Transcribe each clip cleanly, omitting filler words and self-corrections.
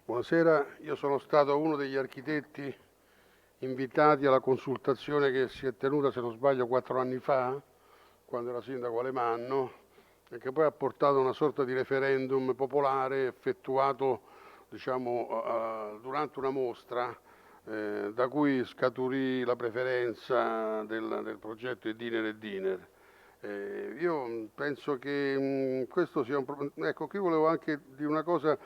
Buonasera, io sono stato uno degli architetti invitati alla consultazione che si è tenuta, se non sbaglio, 4 anni fa, quando era sindaco Alemanno, e che poi ha portato a una sorta di referendum popolare effettuato, durante una mostra, da cui scaturì la preferenza del progetto Ediner e Diner. Io penso che questo sia un problema. Ecco, qui volevo anche dire una cosa.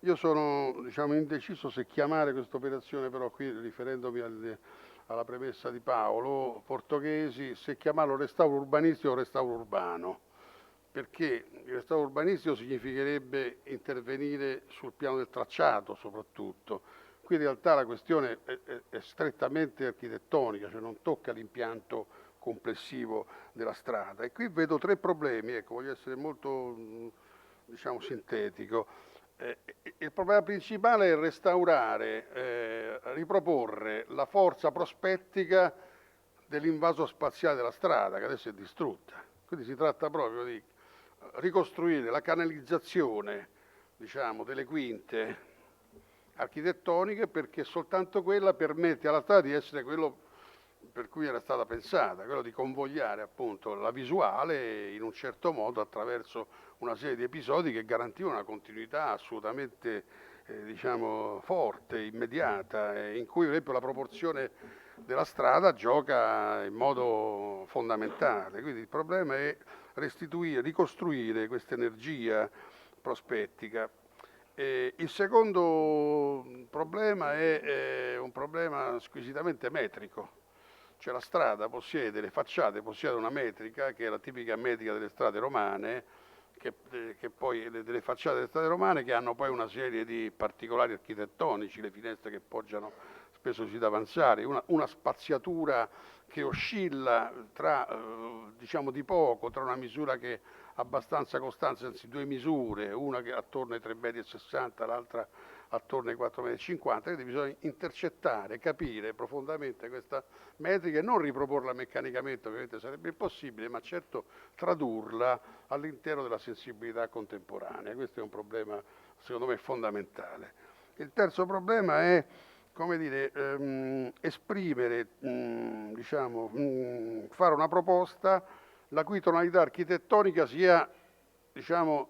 Io sono, indeciso se chiamare questa operazione, però qui riferendomi alla premessa di Paolo Portoghesi, se chiamarlo restauro urbanistico o restauro urbano, perché il restauro urbanistico significherebbe intervenire sul piano del tracciato soprattutto. Qui in realtà la questione è strettamente architettonica, cioè non tocca l'impianto complessivo della strada. E qui vedo 3 problemi, ecco, voglio essere molto sintetico. Il problema principale è restaurare, riproporre la forza prospettica dell'invaso spaziale della strada, che adesso è distrutta. Quindi si tratta proprio di ricostruire la canalizzazione, delle quinte architettoniche, perché soltanto quella permette alla strada di essere quello per cui era stata pensata, quello di convogliare appunto la visuale in un certo modo attraverso una serie di episodi che garantivano una continuità assolutamente forte, immediata, in cui per esempio la proporzione della strada gioca in modo fondamentale. Quindi il problema è restituire, ricostruire questa energia prospettica. Il secondo problema è un problema squisitamente metrico. Cioè la strada possiede, le facciate possiedono una metrica che è la tipica metrica delle strade romane, che poi delle facciate delle strade romane che hanno poi una serie di particolari architettonici, le finestre che poggiano spesso sui davanzali, una spaziatura che oscilla tra, di poco, tra una misura che è abbastanza costante, anzi 2 misure, una che è attorno ai 3,60 m, l'altra attorno ai 4,50 m, quindi bisogna intercettare, capire profondamente questa metrica e non riproporla meccanicamente, ovviamente sarebbe impossibile, ma certo tradurla all'interno della sensibilità contemporanea. Questo è un problema, secondo me, fondamentale. Il terzo problema è, come dire, esprimere, fare una proposta la cui tonalità architettonica sia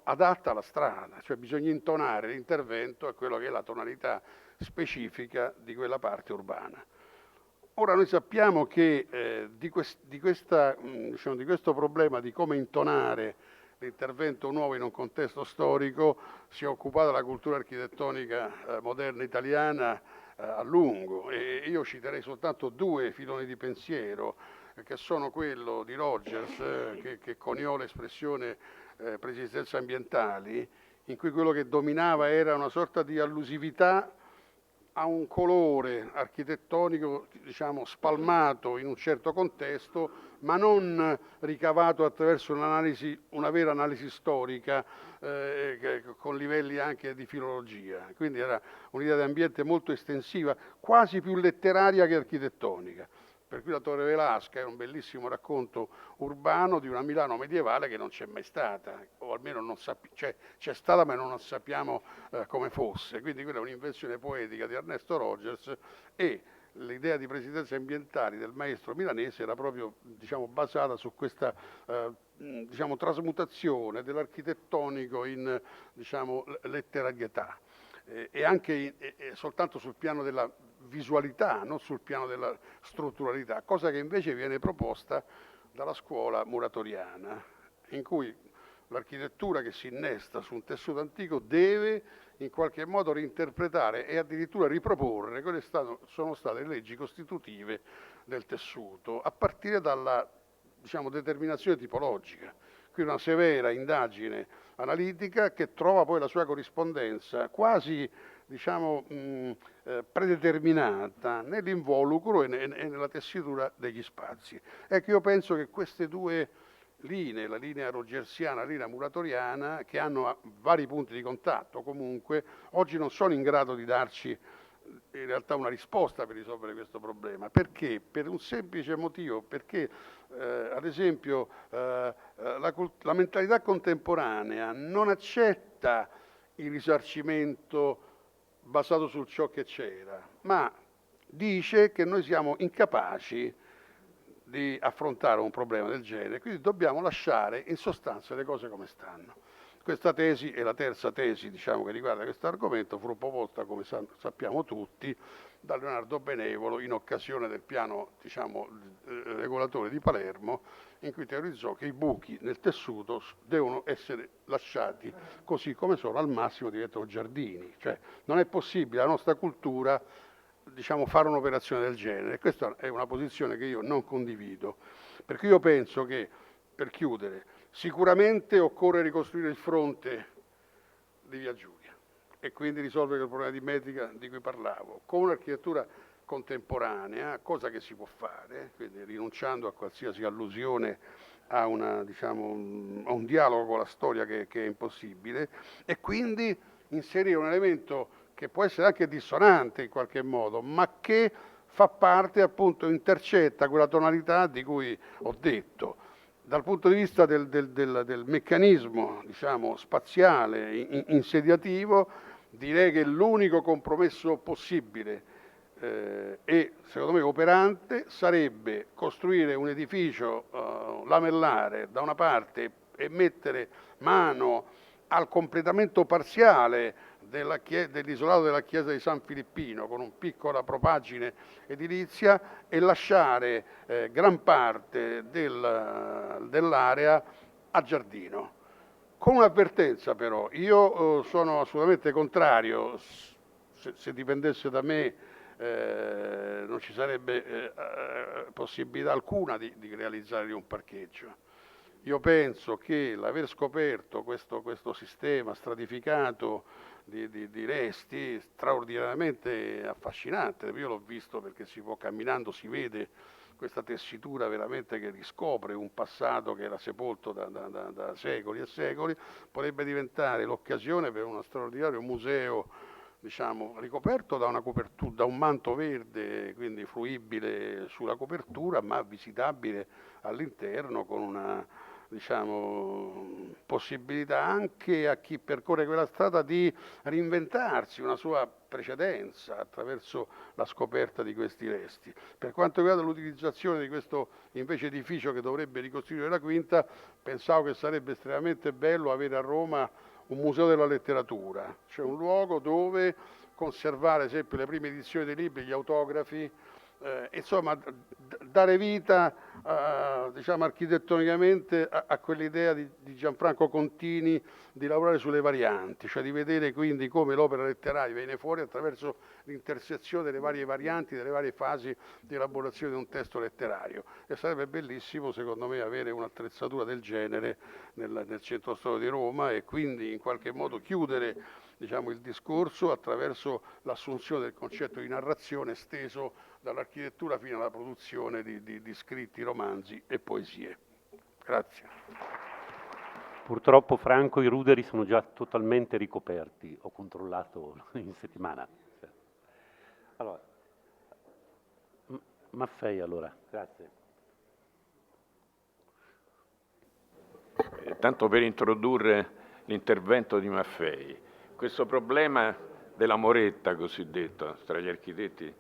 adatta alla strada, cioè bisogna intonare l'intervento a quello che è la tonalità specifica di quella parte urbana. Ora noi sappiamo che di questo problema di come intonare l'intervento nuovo in un contesto storico si è occupata la cultura architettonica moderna italiana a lungo, e io citerei soltanto 2 filoni di pensiero, che sono quello di Rogers, che coniò l'espressione preesistenze ambientali, in cui quello che dominava era una sorta di allusività a un colore architettonico, spalmato in un certo contesto, ma non ricavato attraverso una vera analisi storica, con livelli anche di filologia. Quindi era un'idea di ambiente molto estensiva, quasi più letteraria che architettonica. Per cui la Torre Velasca è un bellissimo racconto urbano di una Milano medievale che non c'è mai stata, o almeno c'è stata ma non sappiamo come fosse. Quindi quella è un'invenzione poetica di Ernesto Rogers, e l'idea di presidenze ambientali del maestro milanese era proprio basata su questa trasmutazione dell'architettonico in letterarietà, e anche soltanto sul piano della visualità, non sul piano della strutturalità, cosa che invece viene proposta dalla scuola muratoriana, in cui l'architettura che si innesta su un tessuto antico deve in qualche modo reinterpretare e addirittura riproporre quelle sono state le leggi costitutive del tessuto, a partire dalla determinazione tipologica. Qui una severa indagine analitica che trova poi la sua corrispondenza quasi predeterminata nell'involucro e nella tessitura degli spazi. Ecco, io penso che queste 2 linee, la linea rogersiana e la linea muratoriana, che hanno vari punti di contatto comunque, oggi non sono in grado di darci in realtà una risposta per risolvere questo problema. Perché? Per un semplice motivo, perché ad esempio la mentalità contemporanea non accetta il risarcimento basato su ciò che c'era, ma dice che noi siamo incapaci di affrontare un problema del genere, quindi dobbiamo lasciare in sostanza le cose come stanno. Questa tesi è la terza tesi, diciamo, che riguarda questo argomento, fu proposta, come sappiamo tutti, da Leonardo Benevolo in occasione del piano, diciamo, regolatore di Palermo, in cui teorizzò che i buchi nel tessuto devono essere lasciati così come sono, al massimo diventano giardini, cioè non è possibile la nostra cultura, diciamo, fare un'operazione del genere. Questa è una posizione che io non condivido, perché io penso che, per chiudere, sicuramente occorre ricostruire il fronte di Via Giulia e quindi risolvere il problema di metrica di cui parlavo, con un'architettura contemporanea, cosa che si può fare, quindi rinunciando a qualsiasi allusione a, diciamo, a un dialogo con la storia che è impossibile, e quindi inserire un elemento che può essere anche dissonante in qualche modo, ma che fa parte, appunto, intercetta quella tonalità di cui ho detto. Dal punto di vista del meccanismo, diciamo, spaziale, insediativo, direi che l'unico compromesso possibile e secondo me operante sarebbe costruire un edificio lamellare da una parte e mettere mano al completamento parziale dell'isolato della chiesa di San Filippino con una piccola propagine edilizia e lasciare gran parte dell'area a giardino. Con un'avvertenza però, io sono assolutamente contrario, se dipendesse da me non ci sarebbe possibilità alcuna di realizzare un parcheggio. Io penso che l'aver scoperto questo sistema stratificato di resti straordinariamente affascinante, io l'ho visto perché si può, camminando si vede questa tessitura veramente che riscopre un passato che era sepolto da secoli e secoli, potrebbe diventare l'occasione per uno straordinario museo, diciamo, ricoperto da una copertura, da un manto verde, quindi fruibile sulla copertura, ma visitabile all'interno con una, diciamo, possibilità anche a chi percorre quella strada di reinventarsi una sua precedenza attraverso la scoperta di questi resti. Per quanto riguarda l'utilizzazione di questo invece edificio che dovrebbe ricostituire la Quinta, pensavo che sarebbe estremamente bello avere a Roma un museo della letteratura, cioè un luogo dove conservare, ad esempio, le prime edizioni dei libri, gli autografi, insomma, dare vita, diciamo, architettonicamente a quell'idea di Gianfranco Contini di lavorare sulle varianti, cioè di vedere quindi come l'opera letteraria viene fuori attraverso l'intersezione delle varie varianti, delle varie fasi di elaborazione di un testo letterario. E sarebbe bellissimo, secondo me, avere un'attrezzatura del genere nel centro storico di Roma e quindi in qualche modo chiudere, diciamo, il discorso attraverso l'assunzione del concetto di narrazione esteso dall'architettura fino alla produzione di scritti, romanzi e poesie. Grazie. Purtroppo, Franco, i ruderi sono già totalmente ricoperti, ho controllato in settimana. Allora, Maffei, allora, grazie. Tanto per introdurre l'intervento di Maffei, questo problema della moretta cosiddetta, tra gli architetti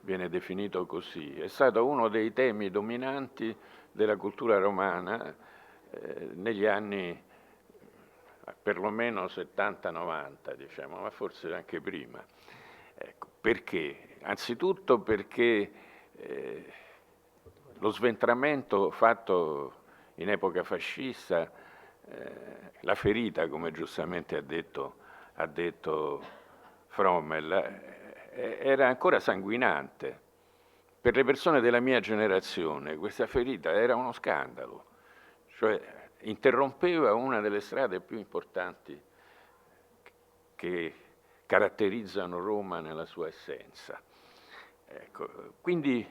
viene definito così, è stato uno dei temi dominanti della cultura romana negli anni perlomeno 70-90, diciamo, ma forse anche prima. Ecco, perché? Anzitutto perché lo sventramento fatto in epoca fascista, la ferita, come giustamente ha detto Frommel, era ancora sanguinante. Per le persone della mia generazione questa ferita era uno scandalo, cioè interrompeva una delle strade più importanti che caratterizzano Roma nella sua essenza. Ecco, quindi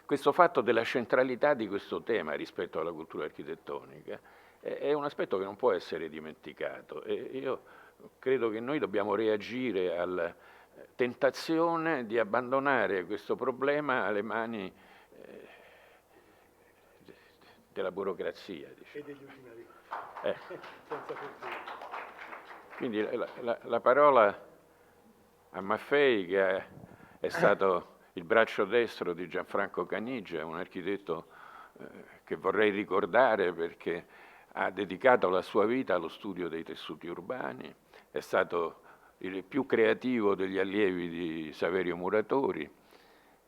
questo fatto della centralità di questo tema rispetto alla cultura architettonica è un aspetto che non può essere dimenticato e io credo che noi dobbiamo reagire alla tentazione di abbandonare questo problema alle mani della burocrazia, diciamo. E degli ultimi Quindi la parola a Maffei, che è stato il braccio destro di Gianfranco Canigia, un architetto che vorrei ricordare perché ha dedicato la sua vita allo studio dei tessuti urbani, è stato il più creativo degli allievi di Saverio Muratori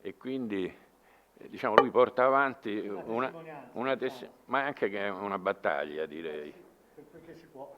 e quindi diciamo, lui porta avanti ma anche che è una battaglia, direi. Perché si può.